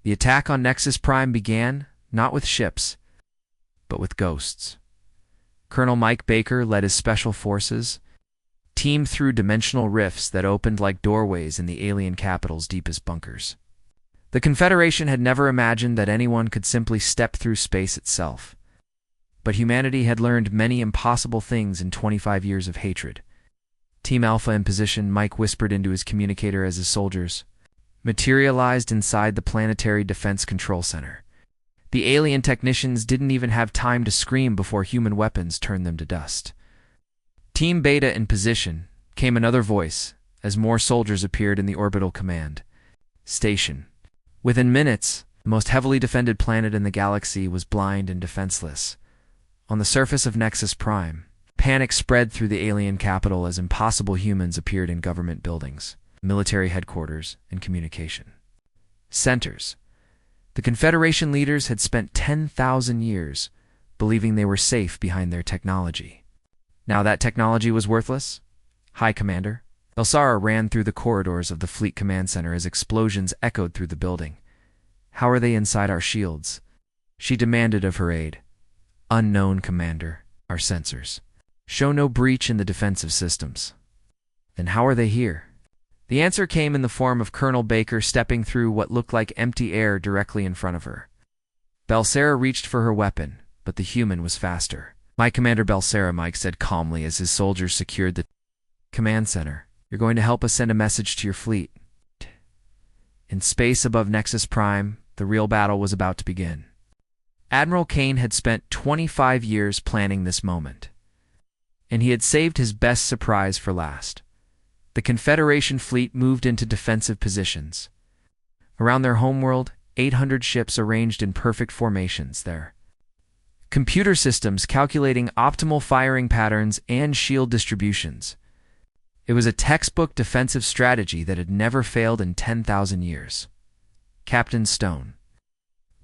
The attack on Nexus Prime began, not with ships, but with ghosts. Colonel Mike Baker led his special forces, teamed through dimensional rifts that opened like doorways in the alien capital's deepest bunkers. The Confederation had never imagined that anyone could simply step through space itself. But humanity had learned many impossible things in 25 years of hatred. Team Alpha in position, Mike whispered into his communicator as his soldiers materialized inside the Planetary Defense Control Center. The alien technicians didn't even have time to scream before human weapons turned them to dust. Team Beta in position, came another voice as more soldiers appeared in the orbital command station. Within minutes, the most heavily defended planet in the galaxy was blind and defenseless. On the surface of Nexus Prime, panic spread through the alien capital as impossible humans appeared in government buildings, military headquarters, and communication centers. The Confederation leaders had spent 10,000 years believing they were safe behind their technology. Now that technology was worthless? High Commander? Belsara ran through the corridors of the Fleet Command Center as explosions echoed through the building. How are they inside our shields? She demanded of her aide. Unknown, Commander. Our sensors show no breach in the defensive systems. Then how are they here? The answer came in the form of Colonel Baker stepping through what looked like empty air directly in front of her. Belsara reached for her weapon, but the human was faster. My Commander Belsara, Mike said calmly as his soldiers secured the command center. You're going to help us send a message to your fleet. In space above Nexus Prime, the real battle was about to begin. Admiral Kane had spent 25 years planning this moment, and he had saved his best surprise for last. The Confederation fleet moved into defensive positions. Around their homeworld, 800 ships arranged in perfect formations there. Computer systems calculating optimal firing patterns and shield distributions. It was a textbook defensive strategy that had never failed in 10,000 years. Captain Stone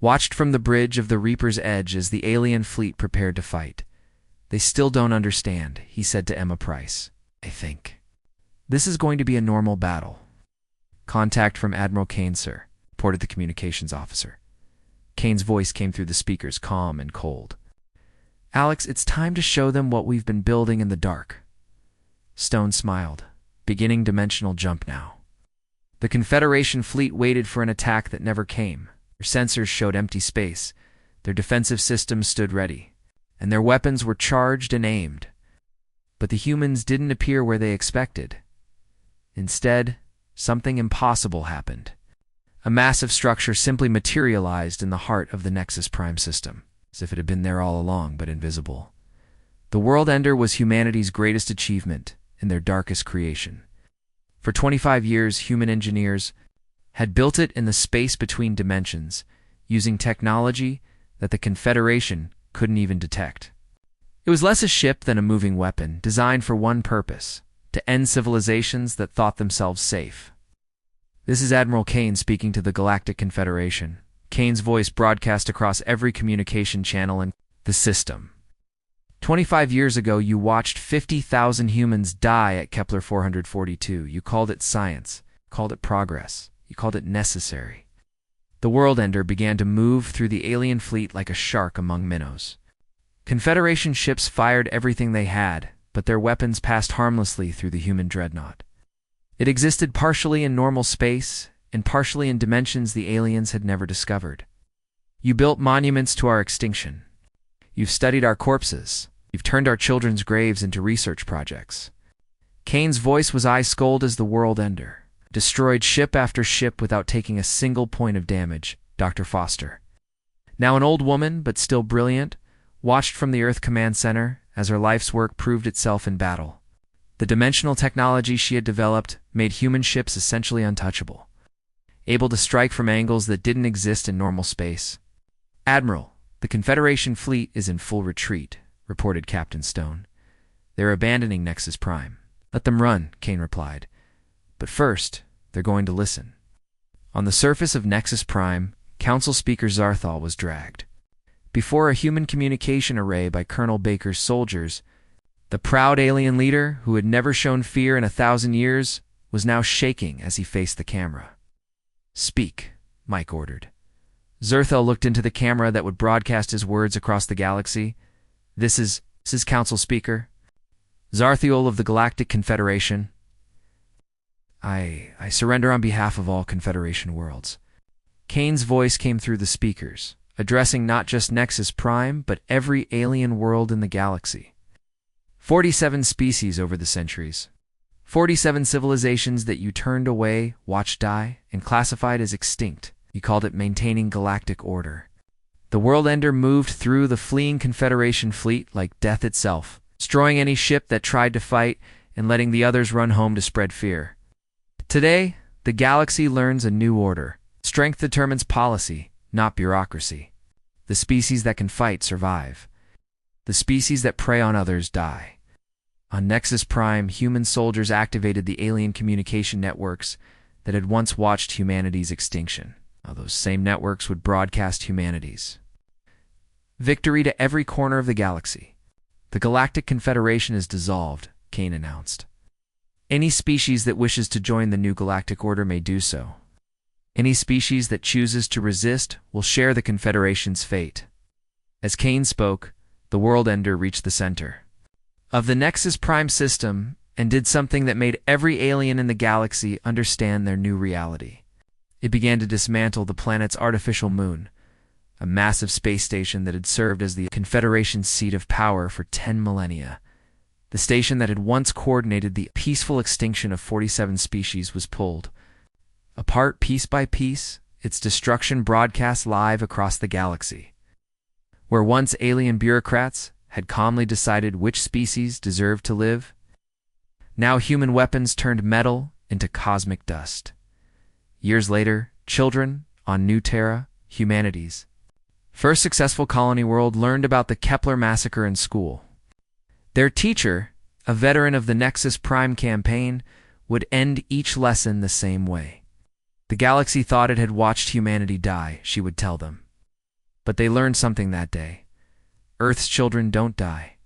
watched from the bridge of the Reaper's Edge as the alien fleet prepared to fight. They still don't understand, he said to Emma Price. I think this is going to be a normal battle. Contact from Admiral Kane, sir, reported the communications officer. Kane's voice came through the speakers, calm and cold. Alex, it's time to show them what we've been building in the dark. Stone smiled. Beginning dimensional jump now. The Confederation fleet waited for an attack that never came. Their sensors showed empty space. Their defensive systems stood ready, and their weapons were charged and aimed. But the humans didn't appear where they expected. Instead, something impossible happened. A massive structure simply materialized in the heart of the Nexus Prime system, as if it had been there all along but invisible. The World Ender was humanity's greatest achievement and their darkest creation. For 25 years, human engineers had built it in the space between dimensions, using technology that the Confederation couldn't even detect. It was less a ship than a moving weapon, designed for one purpose: to end civilizations that thought themselves safe. This is Admiral Kane speaking to the Galactic Confederation. Kane's voice broadcast across every communication channel in the system. 25 years ago, you watched 50,000 humans die at Kepler 442. You called it science, called it progress, you called it necessary. The World Ender began to move through the alien fleet like a shark among minnows. Confederation ships fired everything they had, but their weapons passed harmlessly through the human dreadnought. It existed partially in normal space and partially in dimensions the aliens had never discovered. You built monuments to our extinction. You've studied our corpses. You've turned our children's graves into research projects. Kane's voice was ice-cold as the World Ender. Destroyed ship after ship without taking a single point of damage, Dr. Foster. Now an old woman, but still brilliant, watched from the Earth Command Center as her life's work proved itself in battle. The dimensional technology she had developed made human ships essentially untouchable, able to strike from angles that didn't exist in normal space. Admiral, the Confederation fleet is in full retreat, reported Captain Stone. They're abandoning Nexus Prime. Let them run, Kane replied. But first, they're going to listen. On the surface of Nexus Prime, Council Speaker Zarthal was dragged. Before a human communication array by Colonel Baker's soldiers, the proud alien leader, who had never shown fear in 1,000 years, was now shaking as he faced the camera. Speak, Mike ordered. Zerthel looked into the camera that would broadcast his words across the galaxy. This is Council Speaker. Zarthiel of the Galactic Confederation. I surrender on behalf of all Confederation worlds. Kane's voice came through the speakers, addressing not just Nexus Prime, but every alien world in the galaxy. 47 species over the centuries. 47 civilizations that you turned away, watched die, and classified as extinct. You called it maintaining galactic order. The World Ender moved through the fleeing Confederation fleet like death itself, destroying any ship that tried to fight and letting the others run home to spread fear. Today, the galaxy learns a new order. Strength determines policy, not bureaucracy. The species that can fight survive. The species that prey on others die. On Nexus Prime, human soldiers activated the alien communication networks that had once watched humanity's extinction. Now, those same networks would broadcast humanity's victory to every corner of the galaxy. The Galactic Confederation is dissolved, Kane announced. Any species that wishes to join the new galactic order may do so. Any species that chooses to resist will share the Confederation's fate. As Kane spoke, the World Ender reached the center of the Nexus Prime system and did something that made every alien in the galaxy understand their new reality. It began to dismantle the planet's artificial moon, a massive space station that had served as the Confederation's seat of power for 10 millennia. The station that had once coordinated the peaceful extinction of 47 species was pulled apart piece by piece, its destruction broadcast live across the galaxy. Where once alien bureaucrats had calmly decided which species deserved to live, now human weapons turned metal into cosmic dust. Years later, children on New Terra, humanity's first successful colony world, learned about the Kepler massacre in school. Their teacher, a veteran of the Nexus Prime campaign, would end each lesson the same way. The galaxy thought it had watched humanity die, she would tell them. But they learned something that day. Earth's children don't die.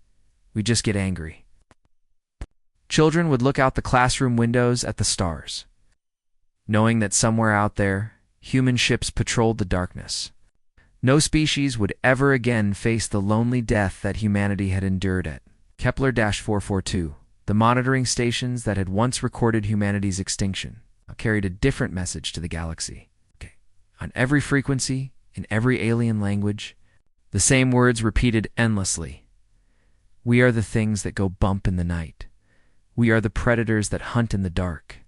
We just get angry. Children would look out the classroom windows at the stars, knowing that somewhere out there, human ships patrolled the darkness. No species would ever again face the lonely death that humanity had endured at Kepler-442. The monitoring stations that had once recorded humanity's extinction carried a different message to the galaxy. On every frequency, in every alien language, the same words repeated endlessly. We are the things that go bump in the night. We are the predators that hunt in the dark.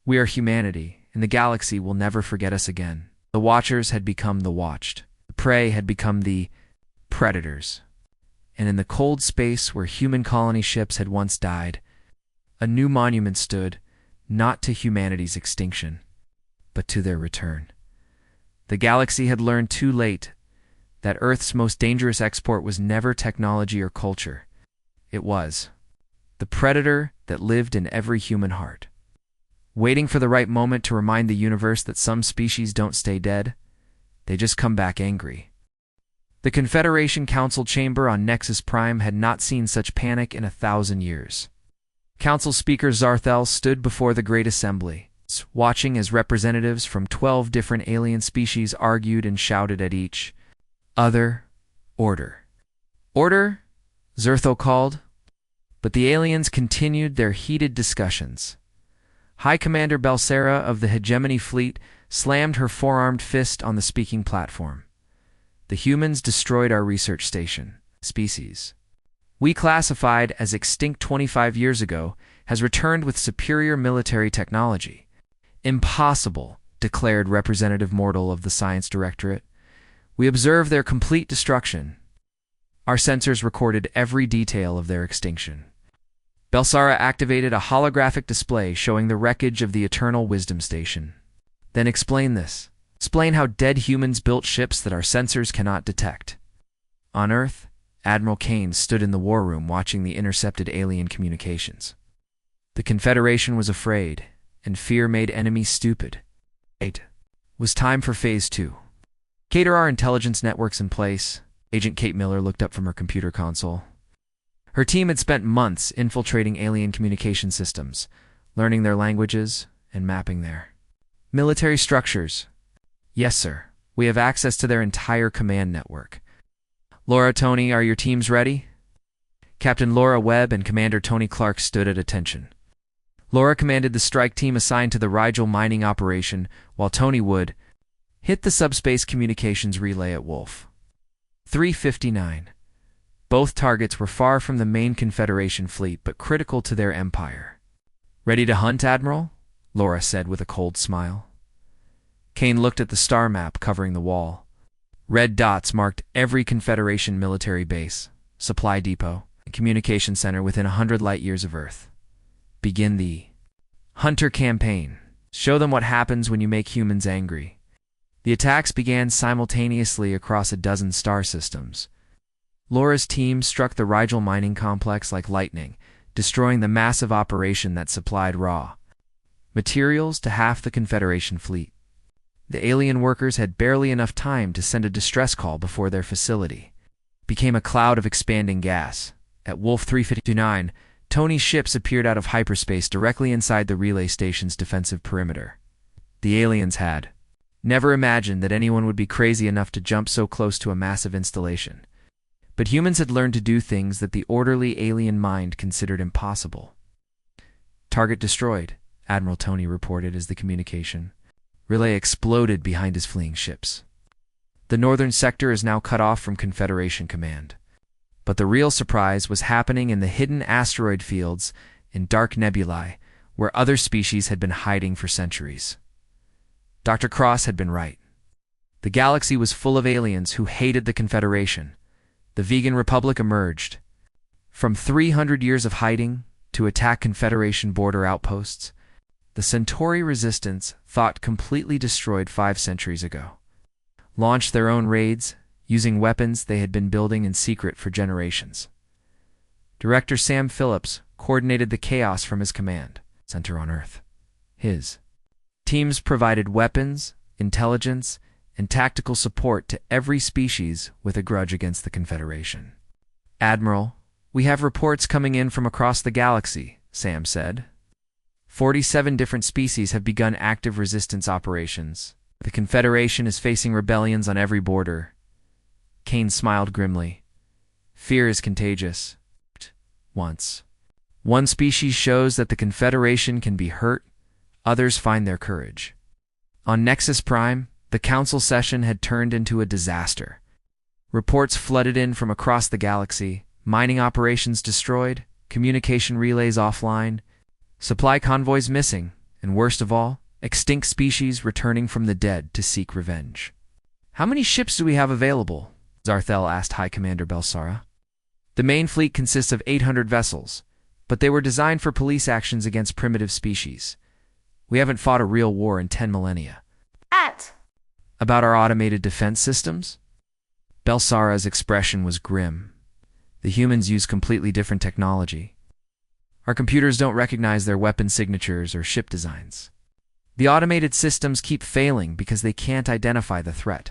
We are humanity, and the galaxy will never forget us again. The Watchers had become the watched. The prey had become the predators. And in the cold space where human colony ships had once died, a new monument stood, not to humanity's extinction, but to their return. The galaxy had learned too late that Earth's most dangerous export was never technology or culture. It was the predator that lived in every human heart, waiting for the right moment to remind the universe that some species don't stay dead, they just come back angry. The Confederation Council chamber on Nexus Prime had not seen such panic in 1,000 years. Council Speaker Zarthel stood before the Great Assembly, watching as representatives from 12 different alien species argued and shouted at each other. Order. Order? Zerthel called. But the aliens continued their heated discussions. High Commander Belsera of the Hegemony Fleet slammed her four-armed fist on the speaking platform. The humans destroyed our research station. Species we classified as extinct 25 years ago has returned with superior military technology. Impossible, declared Representative Mortal of the Science Directorate. We observed their complete destruction. Our sensors recorded every detail of their extinction. Belsara activated a holographic display showing the wreckage of the Eternal Wisdom Station. Then explain this. Explain how dead humans built ships that our sensors cannot detect. On Earth, Admiral Kane stood in the war room watching the intercepted alien communications. The Confederation was afraid, and fear made enemies stupid. It was time for Phase 2. Cater our intelligence networks in place. Agent Kate Miller looked up from her computer console. Her team had spent months infiltrating alien communication systems, learning their languages and mapping their military structures. Yes, sir. We have access to their entire command network. Laura, Tony, are your teams ready? Captain Laura Webb and Commander Tony Clark stood at attention. Laura commanded the strike team assigned to the Rigel mining operation, while Tony would hit the subspace communications relay at Wolf 359. Both targets were far from the main Confederation fleet, but critical to their empire. Ready to hunt, Admiral? Laura said with a cold smile. Kane looked at the star map covering the wall. Red dots marked every Confederation military base, supply depot, and communication center within 100 light-years of Earth. Begin the Hunter campaign. Show them what happens when you make humans angry. The attacks began simultaneously across a dozen star systems. Laura's team struck the Rigel mining complex like lightning, destroying the massive operation that supplied raw materials to half the Confederation fleet. The alien workers had barely enough time to send a distress call before their facility became a cloud of expanding gas. At Wolf 359, Tony's ships appeared out of hyperspace directly inside the relay station's defensive perimeter. The aliens had never imagined that anyone would be crazy enough to jump so close to a massive installation. But humans had learned to do things that the orderly alien mind considered impossible. Target destroyed, Admiral Tony reported as the communication relay exploded behind his fleeing ships. The northern sector is now cut off from Confederation command. But the real surprise was happening in the hidden asteroid fields in dark nebulae, where other species had been hiding for centuries. Dr. Cross had been right. The galaxy was full of aliens who hated the Confederation. The Vegan Republic emerged. From 300 years of hiding to attack Confederation border outposts, the Centauri resistance, thought completely destroyed 5 centuries ago, launched their own raids, using weapons they had been building in secret for generations. Director Sam Phillips coordinated the chaos from his command center on Earth. His teams provided weapons, intelligence, and tactical support to every species with a grudge against the Confederation. Admiral, we have reports coming in from across the galaxy, Sam said. 47 different species have begun active resistance operations. The Confederation is facing rebellions on every border. Kane smiled grimly. Fear is contagious. Once one species shows that the Confederation can be hurt, others find their courage. On Nexus Prime, the council session had turned into a disaster. Reports flooded in from across the galaxy, mining operations destroyed, communication relays offline, supply convoys missing, and worst of all, extinct species returning from the dead to seek revenge. How many ships do we have available? Zarthel asked High Commander Belsara. The main fleet consists of 800 vessels, but they were designed for police actions against primitive species. We haven't fought a real war in 10 millennia. About our automated defense systems? Belsara's expression was grim. The humans use completely different technology. Our computers don't recognize their weapon signatures or ship designs. The automated systems keep failing because they can't identify the threat.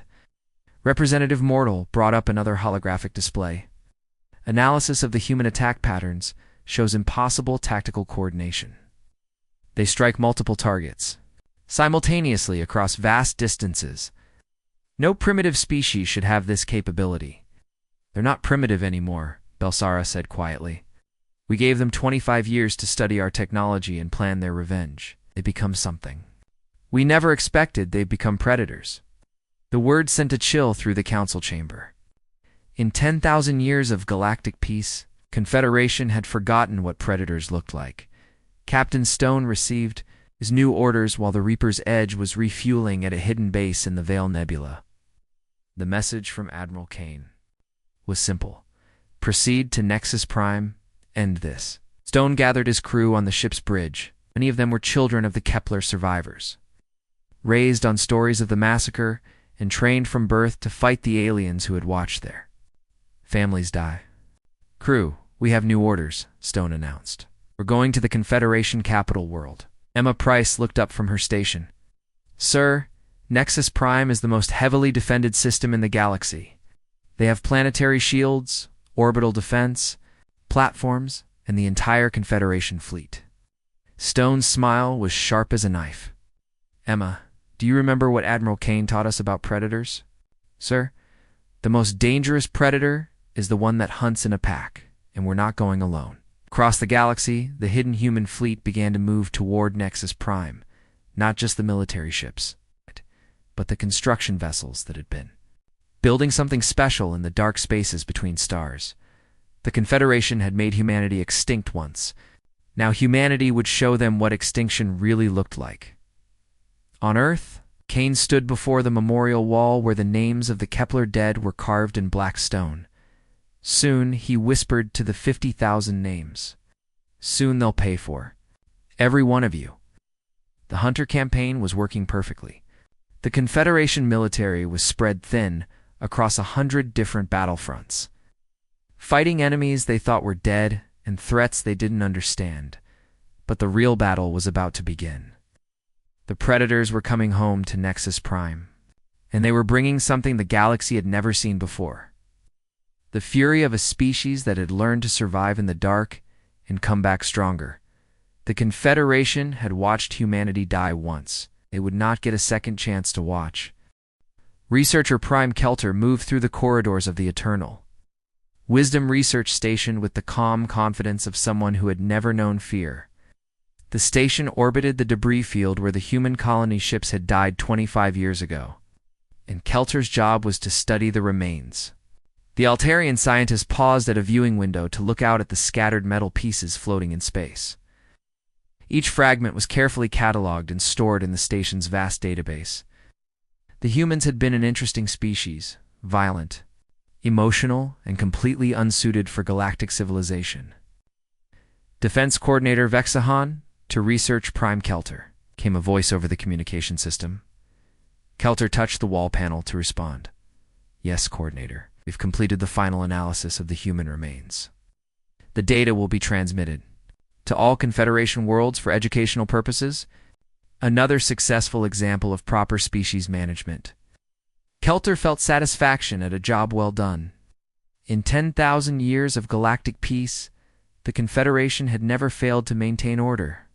Representative Mortal brought up another holographic display. Analysis of the human attack patterns shows impossible tactical coordination. They strike multiple targets simultaneously across vast distances. No primitive species should have this capability. They're not primitive anymore, Belsara said quietly. We gave them 25 years to study our technology and plan their revenge. They become something. We never expected they'd become predators. The word sent a chill through the council chamber. In 10,000 years of galactic peace, Confederation had forgotten what predators looked like. Captain Stone received his new orders while the Reaper's Edge was refueling at a hidden base in the Veil Nebula. The message from Admiral Kane was simple. Proceed to Nexus Prime, end this. Stone gathered his crew on the ship's bridge. Many of them were children of the Kepler survivors, raised on stories of the massacre and trained from birth to fight the aliens who had watched their families die. Crew, we have new orders, Stone announced. We're going to the Confederation capital world. Emma Price looked up from her station. Sir, Nexus Prime is the most heavily defended system in the galaxy. They have planetary shields, orbital defense, platforms, and the entire Confederation fleet. Stone's smile was sharp as a knife. Emma, Do you remember what Admiral Kane taught us about predators? Sir, the most dangerous predator is the one that hunts in a pack, and we're not going alone. Across the galaxy, the hidden human fleet began to move toward Nexus Prime, not just the military ships, but the construction vessels that had been building something special in the dark spaces between stars. The Confederation had made humanity extinct once. Now humanity would show them what extinction really looked like. On Earth, Kane stood before the memorial wall where the names of the Kepler dead were carved in black stone. Soon, he whispered to the 50,000 names. Soon they'll pay for every one of you. The Hunter campaign was working perfectly. The Confederation military was spread thin across 100 different battlefronts, fighting enemies they thought were dead and threats they didn't understand. But the real battle was about to begin. The Predators were coming home to Nexus Prime, and they were bringing something the galaxy had never seen before. The fury of a species that had learned to survive in the dark and come back stronger. The Confederation had watched humanity die once. They would not get a second chance to watch. Researcher Prime Kelter moved through the corridors of the Eternal Wisdom Research Station with the calm confidence of someone who had never known fear. The station orbited the debris field where the human colony ships had died 25 years ago, and Kelter's job was to study the remains. The Altarian scientist paused at a viewing window to look out at the scattered metal pieces floating in space. Each fragment was carefully cataloged and stored in the station's vast database. The humans had been an interesting species, violent, emotional, and completely unsuited for galactic civilization. Defense Coordinator Vexahan, to research Prime Kelter, came a voice over the communication system. Kelter touched the wall panel to respond. Yes, Coordinator. We've completed the final analysis of the human remains. The data will be transmitted to all Confederation worlds for educational purposes. Another successful example of proper species management. Kelter felt satisfaction at a job well done. In 10,000 years of galactic peace, the Confederation had never failed to maintain order.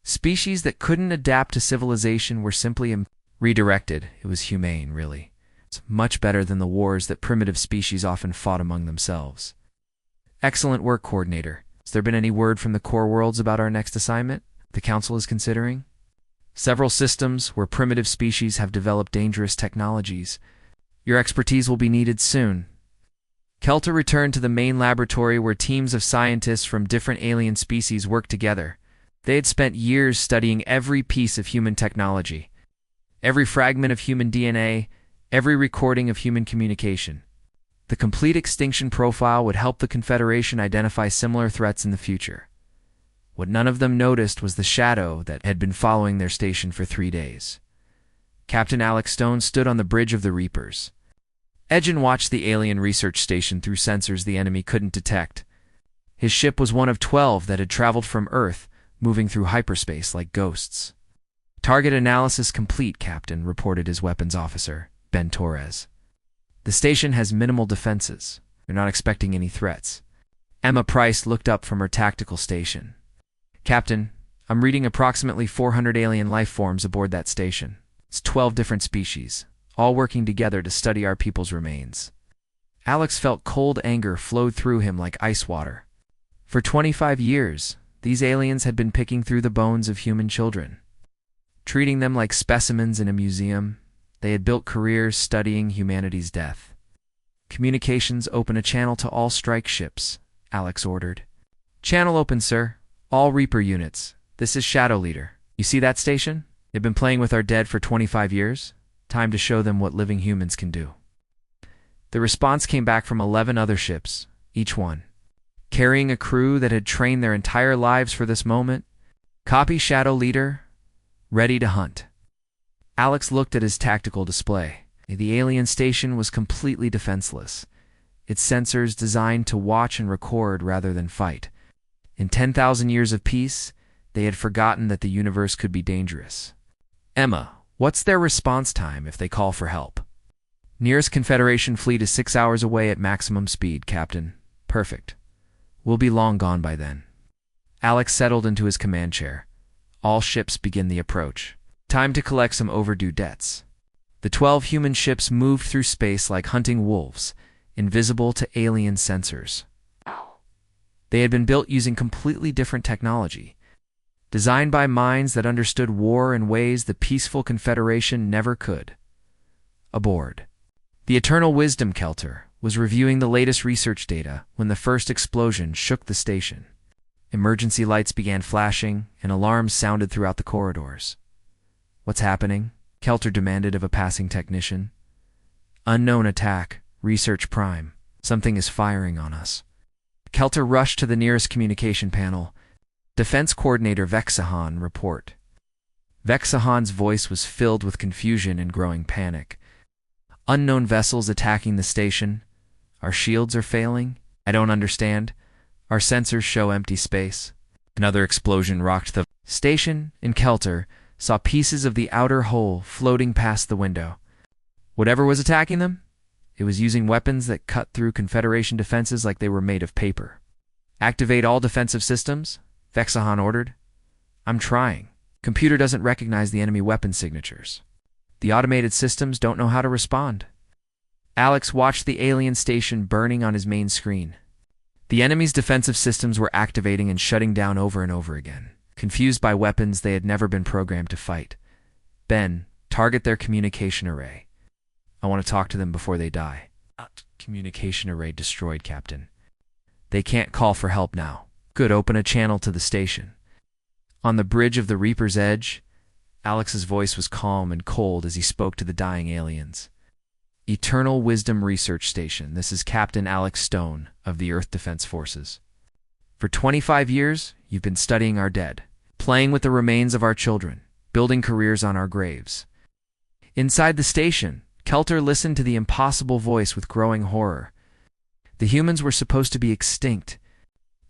Species that couldn't adapt to civilization were simply redirected. It was humane, really. It's much better than the wars that primitive species often fought among themselves. Excellent work, Coordinator. Has there been any word from the core worlds about our next assignment the Council is considering? Several systems where primitive species have developed dangerous technologies. Your expertise will be needed soon. Kelter returned to the main laboratory where teams of scientists from different alien species worked together. They had spent years studying every piece of human technology, every fragment of human DNA, every recording of human communication. The complete extinction profile would help the Confederation identify similar threats in the future. What none of them noticed was the shadow that had been following their station for 3 days. Captain Alex Stone stood on the bridge of the Reapers. Edgen watched the alien research station through sensors the enemy couldn't detect. His ship was one of 12 that had traveled from Earth, moving through hyperspace like ghosts. Target analysis complete, Captain, reported his weapons officer, Ben Torres. The station has minimal defenses. They're not expecting any threats. Emma Price looked up from her tactical station. Captain, I'm reading approximately 400 alien life forms aboard that station. It's 12 different species, all working together to study our people's remains. Alex felt cold anger flow through him like ice water. For 25 years, these aliens had been picking through the bones of human children. Treating them like specimens in a museum, they had built careers studying humanity's death. Communications, open a channel to all strike ships, Alex ordered. Channel open, sir. All Reaper units. This is Shadow Leader. You see that station? They've been playing with our dead for 25 years. Time to show them what living humans can do. The response came back from 11 other ships, each one carrying a crew that had trained their entire lives for this moment. Copy, Shadow Leader. Ready to hunt. Alex looked at his tactical display. The alien station was completely defenseless, its sensors designed to watch and record rather than fight. In 10,000 years of peace, they had forgotten that the universe could be dangerous. Emma, what's their response time if they call for help? Nearest Confederation fleet is 6 hours away at maximum speed, Captain. Perfect. We'll be long gone by then. Alex settled into his command chair. All ships begin the approach. Time to collect some overdue debts. The 12 human ships moved through space like hunting wolves, invisible to alien sensors. They had been built using completely different technology, designed by minds that understood war in ways the peaceful Confederation never could. Aboard. The Eternal Wisdom Kelter was reviewing the latest research data when the first explosion shook the station. Emergency lights began flashing, and alarms sounded throughout the corridors. "What's happening?" Kelter demanded of a passing technician. "Unknown attack. Research Prime. Something is firing on us." Kelter rushed to the nearest communication panel. Defense Coordinator Vexahan report. Vexahan's voice was filled with confusion and growing panic. "Unknown vessels attacking the station. Our shields are failing. I don't understand. Our sensors show empty space." Another explosion rocked the station, and Kelter saw pieces of the outer hull floating past the window. Whatever was attacking them, it was using weapons that cut through Confederation defenses like they were made of paper. "Activate all defensive systems," Vexahan ordered. "I'm trying. Computer doesn't recognize the enemy weapon signatures. The automated systems don't know how to respond." Alex watched the alien station burning on his main screen. The enemy's defensive systems were activating and shutting down over and over again, confused by weapons they had never been programmed to fight. "Ben, target their communication array. I want to talk to them before they die." "Communication array destroyed, Captain. They can't call for help now." "Good, open a channel to the station." On the bridge of the Reaper's Edge, Alex's voice was calm and cold as he spoke to the dying aliens. "Eternal Wisdom Research Station, this is Captain Alex Stone of the Earth Defense Forces. For 25 years, you've been studying our dead, playing with the remains of our children, building careers on our graves." Inside the station, Kelter listened to the impossible voice with growing horror. The humans were supposed to be extinct.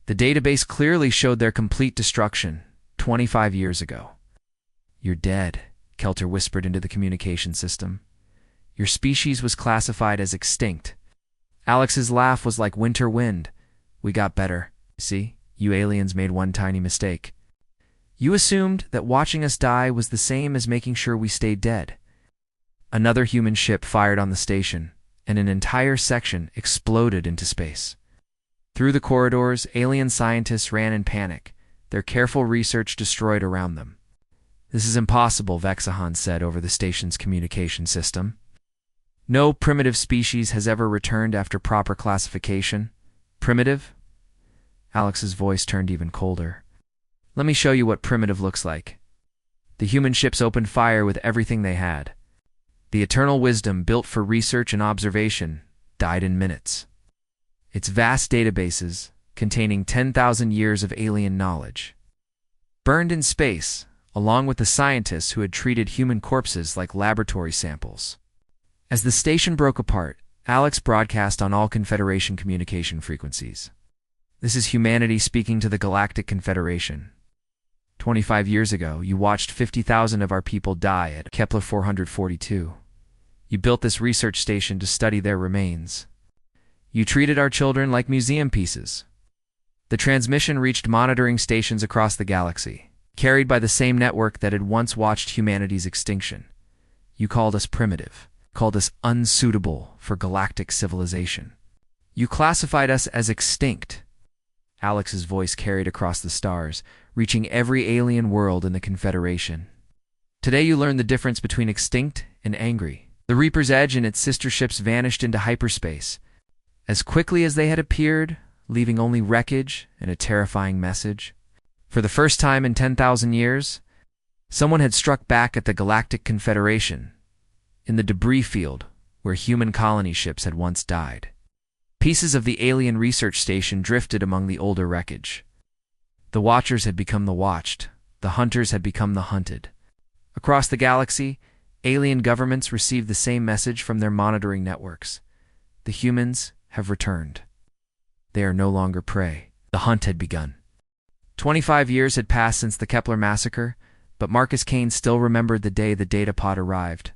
The database clearly showed their complete destruction 25 years ago. "You're dead," Kelter whispered into the communication system. "Your species was classified as extinct." Alex's laugh was like winter wind. "We got better. See, you aliens made one tiny mistake. You assumed that watching us die was the same as making sure we stayed dead." Another human ship fired on the station, and an entire section exploded into space. Through the corridors, alien scientists ran in panic, their careful research destroyed around them. "This is impossible," Vexahan said over the station's communication system. "No primitive species has ever returned after proper classification." "Primitive?" Alex's voice turned even colder. "Let me show you what primitive looks like." The human ships opened fire with everything they had. The Eternal Wisdom, built for research and observation, died in minutes. Its vast databases, containing 10,000 years of alien knowledge, burned in space, along with the scientists who had treated human corpses like laboratory samples. As the station broke apart, Alex broadcast on all Confederation communication frequencies. "This is humanity speaking to the Galactic Confederation. 25 years ago, you watched 50,000 of our people die at Kepler 442. You built this research station to study their remains. You treated our children like museum pieces." The transmission reached monitoring stations across the galaxy, carried by the same network that had once watched humanity's extinction. "You called us primitive, called us unsuitable for galactic civilization. You classified us as extinct." Alex's voice carried across the stars, reaching every alien world in the Confederation. "Today you learn the difference between extinct and angry." The Reaper's Edge and its sister ships vanished into hyperspace, as quickly as they had appeared, leaving only wreckage and a terrifying message. For the first time in 10,000 years, someone had struck back at the Galactic Confederation, in the debris field where human colony ships had once died. Pieces of the alien research station drifted among the older wreckage. The Watchers had become the watched, the Hunters had become the hunted. Across the galaxy, alien governments received the same message from their monitoring networks. The humans have returned. They are no longer prey. The hunt had begun. 25 years had passed since the Kepler massacre, but Marcus Kane still remembered the day the datapod arrived.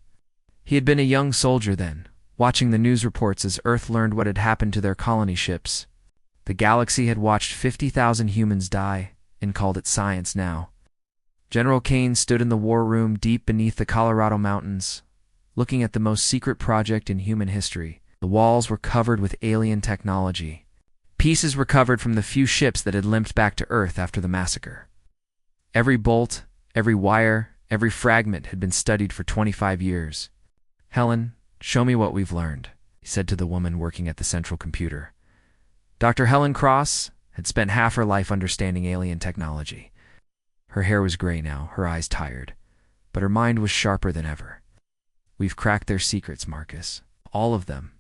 He had been a young soldier then, watching the news reports as Earth learned what had happened to their colony ships. The galaxy had watched 50,000 humans die and called it science now. General Kane stood in the war room deep beneath the Colorado mountains, looking at the most secret project in human history. The walls were covered with alien technology. Pieces recovered from the few ships that had limped back to Earth after the massacre. Every bolt, every wire, every fragment had been studied for 25 years. "Helen, show me what we've learned," he said to the woman working at the central computer. Dr. Helen Cross had spent half her life understanding alien technology. Her hair was gray now, her eyes tired, but her mind was sharper than ever. "We've cracked their secrets, Marcus. All of them."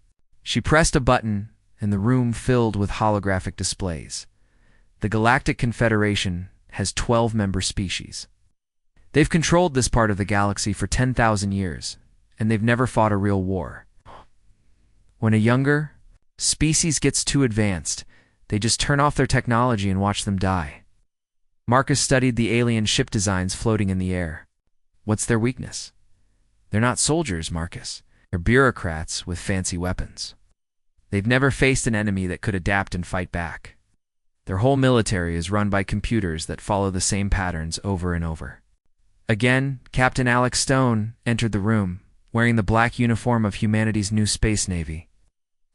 She pressed a button, and the room filled with holographic displays. The Galactic Confederation has 12 member species. They've controlled this part of the galaxy for 10,000 years, and they've never fought a real war. When a younger species gets too advanced, they just turn off their technology and watch them die. Marcus studied the alien ship designs floating in the air. What's their weakness? They're not soldiers, Marcus. They're bureaucrats with fancy weapons. They've never faced an enemy that could adapt and fight back. Their whole military is run by computers that follow the same patterns over and over. Again, Captain Alex Stone entered the room, wearing the black uniform of humanity's new space navy.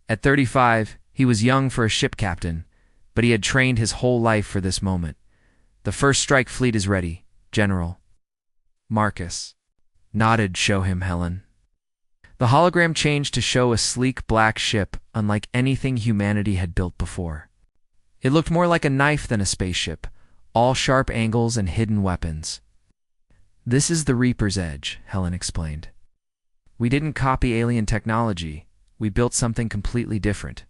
At 35, he was young for a ship captain, but he had trained his whole life for this moment. "The first strike fleet is ready, General." Marcus nodded. "Show him, Helen." The hologram changed to show a sleek black ship unlike anything humanity had built before. It looked more like a knife than a spaceship, all sharp angles and hidden weapons. "This is the Reaper's Edge," Helen explained. "We didn't copy alien technology. We built something completely different.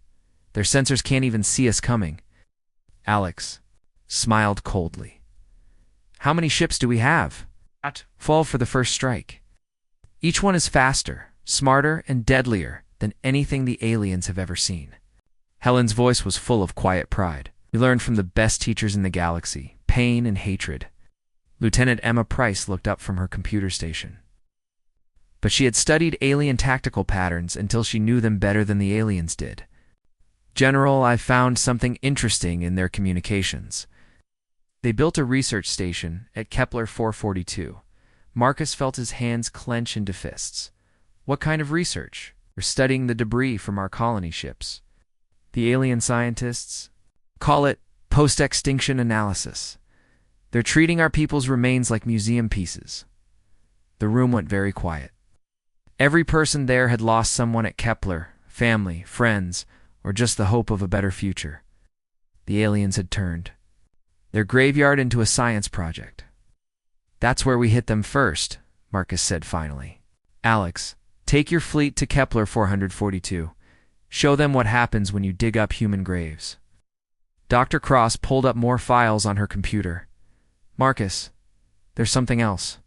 Their sensors can't even see us coming." Alex smiled coldly. "How many ships do we have?" "Fall for the first strike. Each one is faster, smarter, and deadlier than anything the aliens have ever seen." Helen's voice was full of quiet pride. "We learned from the best teachers in the galaxy, pain and hatred." Lieutenant Emma Price looked up from her computer station. But she had studied alien tactical patterns until she knew them better than the aliens did. "General, I found something interesting in their communications." They built a research station at Kepler 442. Marcus felt his hands clench into fists. "What kind of research?" "We're studying the debris from our colony ships." The alien scientists call it post-extinction analysis. "They're treating our people's remains like museum pieces." The room went very quiet. Every person there had lost someone at Kepler, family, friends, or just the hope of a better future. The aliens had turned their graveyard into a science project. "That's where we hit them first," Marcus said finally. "Alex, take your fleet to Kepler 442. Show them what happens when you dig up human graves." Dr. Cross pulled up more files on her computer. "Marcus, there's something else.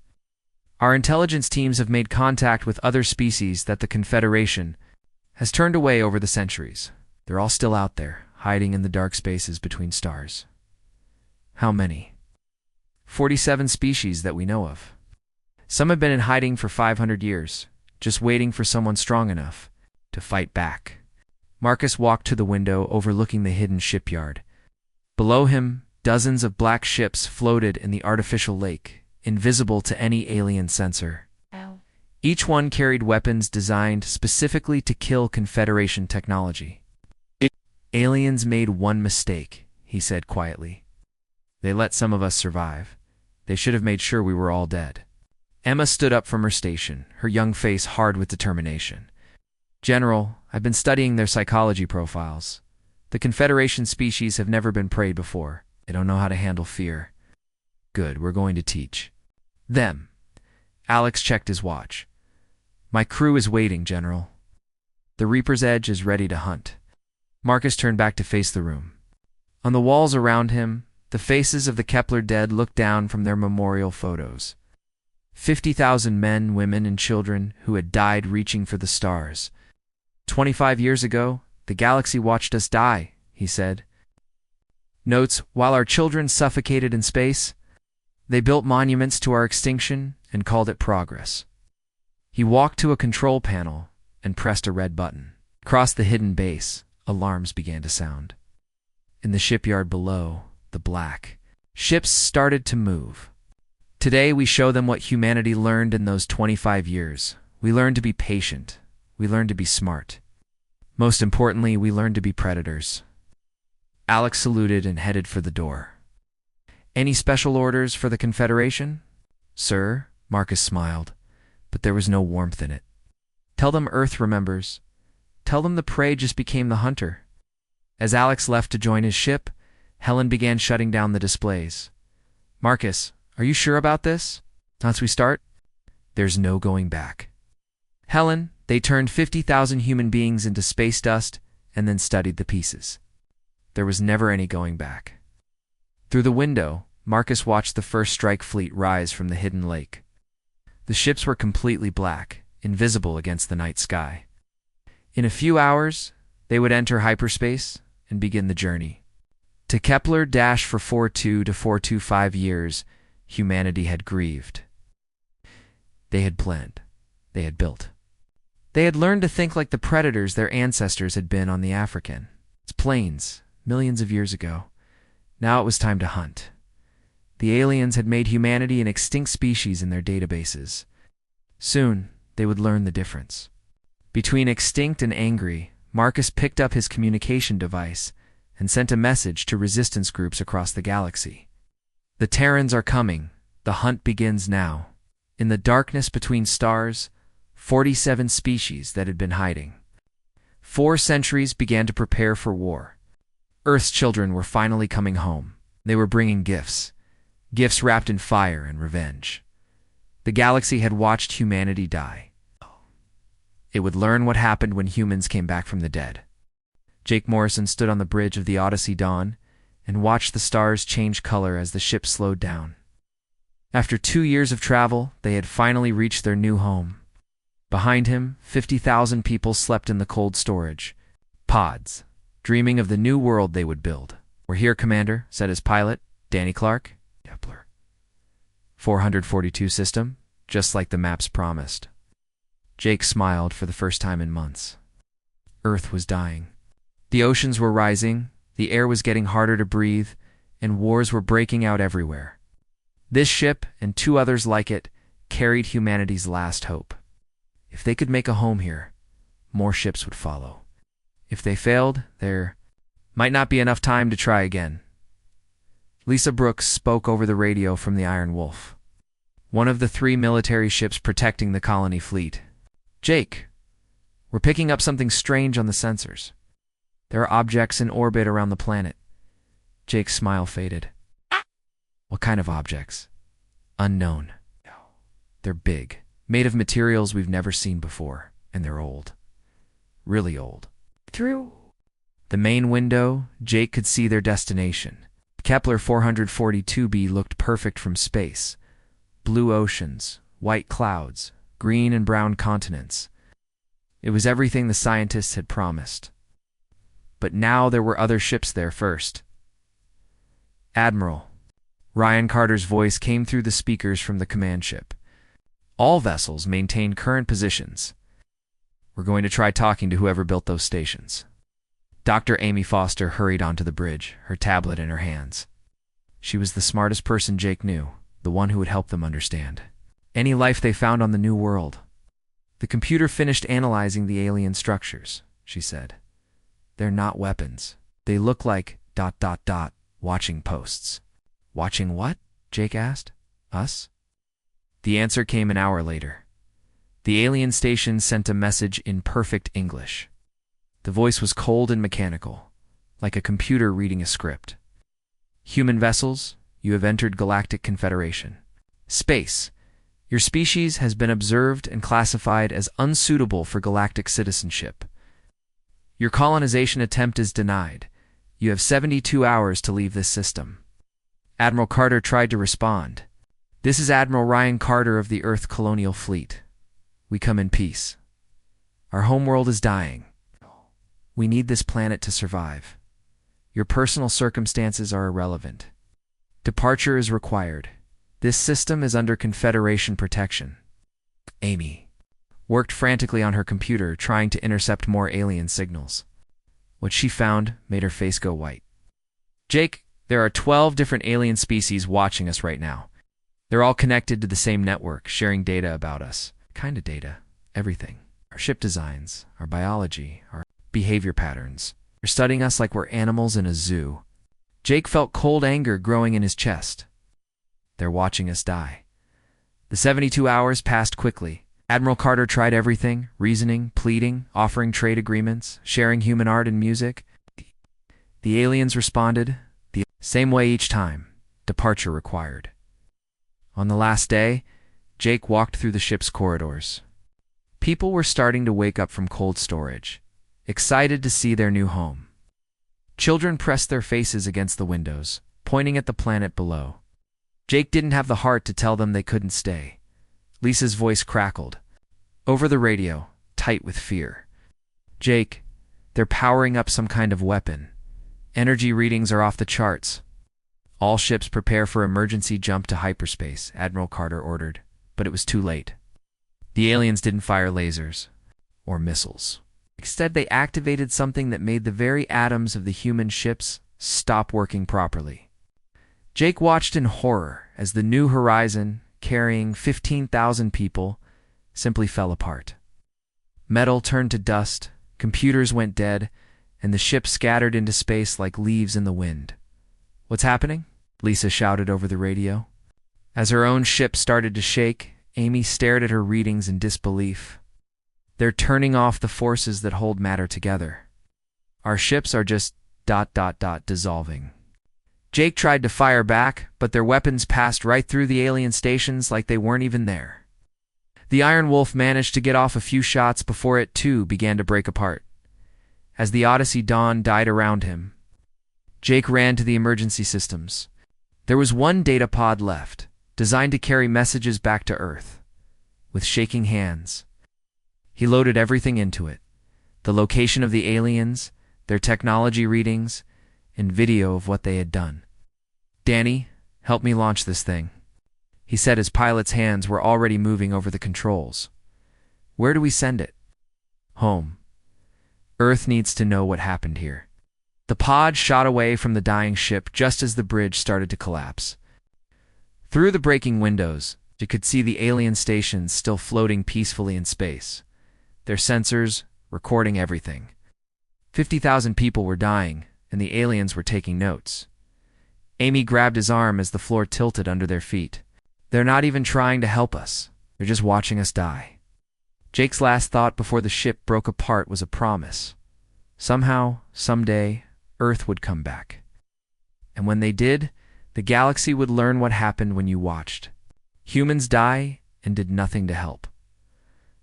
Our intelligence teams have made contact with other species that the Confederation has turned away over the centuries. They're all still out there, hiding in the dark spaces between stars." "How many?" 47 species that we know of. Some have been in hiding for 500 years, just waiting for someone strong enough to fight back." Marcus walked to the window overlooking the hidden shipyard. Below him, dozens of black ships floated in the artificial lake, invisible to any alien sensor. Ow. Each one carried weapons designed specifically to kill Confederation technology. "Aliens made one mistake," he said quietly. "They let some of us survive. They should have made sure we were all dead." Emma stood up from her station, her young face hard with determination. "General, I've been studying their psychology profiles. The Confederation species have never been preyed before. They don't know how to handle fear." "Good, we're going to teach them." Alex checked his watch. "My crew is waiting, General. The Reaper's Edge is ready to hunt." Marcus turned back to face the room. On the walls around him, the faces of the Kepler dead looked down from their memorial photos. 50,000 men, women, and children who had died reaching for the stars. 25 years ago, the galaxy watched us die, he said. Notes, while our children suffocated in space, they built monuments to our extinction and called it progress. He walked to a control panel and pressed a red button. Across the hidden base, alarms began to sound. In the shipyard below, the black ships started to move. Today, we show them what humanity learned in those 25 years. We learned to be patient. We learned to be smart. Most importantly, we learned to be predators. Alex saluted and headed for the door. Any special orders for the Confederation? Sir, Marcus smiled, but there was no warmth in it. Tell them Earth remembers. Tell them the prey just became the hunter. As Alex left to join his ship, Helen began shutting down the displays. Marcus, are you sure about this? Once we start, there's no going back. Helen, they turned 50,000 human beings into space dust and then studied the pieces. There was never any going back. Through the window, Marcus watched the first strike fleet rise from the hidden lake. The ships were completely black, invisible against the night sky. In a few hours, they would enter hyperspace and begin the journey. To Kepler-for 42 to 425 years, humanity had grieved. They had planned. They had built. They had learned to think like the predators their ancestors had been on the African plains millions of years ago. Now it was time to hunt. The aliens had made humanity an extinct species in their databases. Soon, they would learn the difference. Between extinct and angry, Marcus picked up his communication device and sent a message to resistance groups across the galaxy. The Terrans are coming. The hunt begins now. In the darkness between stars, 47 species that had been hiding. 4 centuries began to prepare for war. Earth's children were finally coming home. They were bringing gifts. Gifts wrapped in fire and revenge. The galaxy had watched humanity die. It would learn what happened when humans came back from the dead. Jake Morrison stood on the bridge of the Odyssey Dawn and watched the stars change color as the ship slowed down. After 2 years of travel, they had finally reached their new home. Behind him, 50,000 people slept in the cold storage pods, dreaming of the new world they would build. We're here, Commander, said his pilot, Danny Clark. Kepler. 442 system, just like the maps promised. Jake smiled for the first time in months. Earth was dying. The oceans were rising, the air was getting harder to breathe, and wars were breaking out everywhere. This ship, and 2 others like it, carried humanity's last hope. If they could make a home here, more ships would follow. If they failed, there might not be enough time to try again. Lisa Brooks spoke over the radio from the Iron Wolf, one of the 3 military ships protecting the colony fleet. Jake, we're picking up something strange on the sensors. There are objects in orbit around the planet. Jake's smile faded. What kind of objects? Unknown. They're big, made of materials we've never seen before, and they're old. Really old. Through the main window, Jake could see their destination. Kepler 442b looked perfect from space. Blue oceans, white clouds, green and brown continents. It was everything the scientists had promised. But now there were other ships there first. Admiral. Ryan Carter's voice came through the speakers from the command ship. All vessels maintain current positions. We're going to try talking to whoever built those stations. Dr. Amy Foster hurried onto the bridge, her tablet in her hands. She was the smartest person Jake knew, the one who would help them understand any life they found on the new world. The computer finished analyzing the alien structures, she said. They're not weapons. They look like ... watching posts. Watching what? Jake asked. Us? The answer came an hour later. The alien station sent a message in perfect English. The voice was cold and mechanical, like a computer reading a script. Human vessels, you have entered Galactic Confederation. Space. Your species has been observed and classified as unsuitable for galactic citizenship. Your colonization attempt is denied. You have 72 hours to leave this system. Admiral Carter tried to respond. This is Admiral Ryan Carter of the Earth Colonial Fleet. We come in peace. Our homeworld is dying. We need this planet to survive. Your personal circumstances are irrelevant. Departure is required. This system is under Confederation protection. Amy worked frantically on her computer, trying to intercept more alien signals. What she found made her face go white. Jake, there are 12 different alien species watching us right now. They're all connected to the same network, sharing data about us. Kind of data. Everything. Our ship designs, our biology, our behavior patterns. They're studying us like we're animals in a zoo. Jake felt cold anger growing in his chest. They're watching us die. The 72 hours passed quickly. Admiral Carter tried everything, reasoning, pleading, offering trade agreements, sharing human art and music. The aliens responded the same way each time. Departure required. On the last day, Jake walked through the ship's corridors. People were starting to wake up from cold storage, excited to see their new home. Children pressed their faces against the windows, pointing at the planet below. Jake didn't have the heart to tell them they couldn't stay. Lisa's voice crackled. Over the radio, tight with fear. Jake, they're powering up some kind of weapon. Energy readings are off the charts. All ships prepare for emergency jump to hyperspace, Admiral Carter ordered, but it was too late. The aliens didn't fire lasers or missiles. Instead, they activated something that made the very atoms of the human ships stop working properly. Jake watched in horror as the New Horizon, carrying 15,000 people, simply fell apart. Metal turned to dust, computers went dead, and the ship scattered into space like leaves in the wind. "What's happening?" Lisa shouted over the radio. As her own ship started to shake, Amy stared at her readings in disbelief. "They're turning off the forces that hold matter together. Our ships are just ... dissolving." Jake tried to fire back, but their weapons passed right through the alien stations like they weren't even there. The Iron Wolf managed to get off a few shots before it too began to break apart. As the Odyssey Dawn died around him, Jake ran to the emergency systems. There was one data pod left, designed to carry messages back to Earth. With shaking hands, he loaded everything into it: the location of the aliens, their technology readings, and video of what they had done. "Danny, help me launch this thing," he said as pilot's hands were already moving over the controls. "Where do we send it?" "Home. Earth needs to know what happened here." The pod shot away from the dying ship just as the bridge started to collapse. Through the breaking windows, you could see the alien stations still floating peacefully in space, their sensors recording everything. 50,000 people were dying, and the aliens were taking notes. Amy grabbed his arm as the floor tilted under their feet. "They're not even trying to help us. They're just watching us die." Jake's last thought before the ship broke apart was a promise. Somehow, someday, Earth would come back. And when they did, the galaxy would learn what happened when you watched. Humans die and did nothing to help.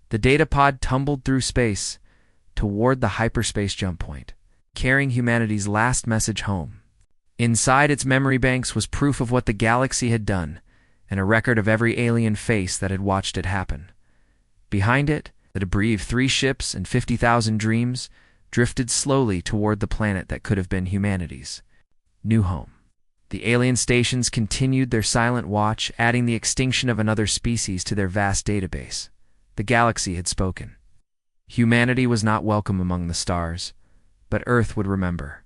The data pod tumbled through space toward the hyperspace jump point, carrying humanity's last message home. Inside its memory banks was proof of what the galaxy had done, and a record of every alien face that had watched it happen. Behind it, the debris of 3 ships and 50,000 dreams drifted slowly toward the planet that could have been humanity's new home. The alien stations continued their silent watch, adding the extinction of another species to their vast database. The galaxy had spoken. Humanity was not welcome among the stars, but Earth would remember.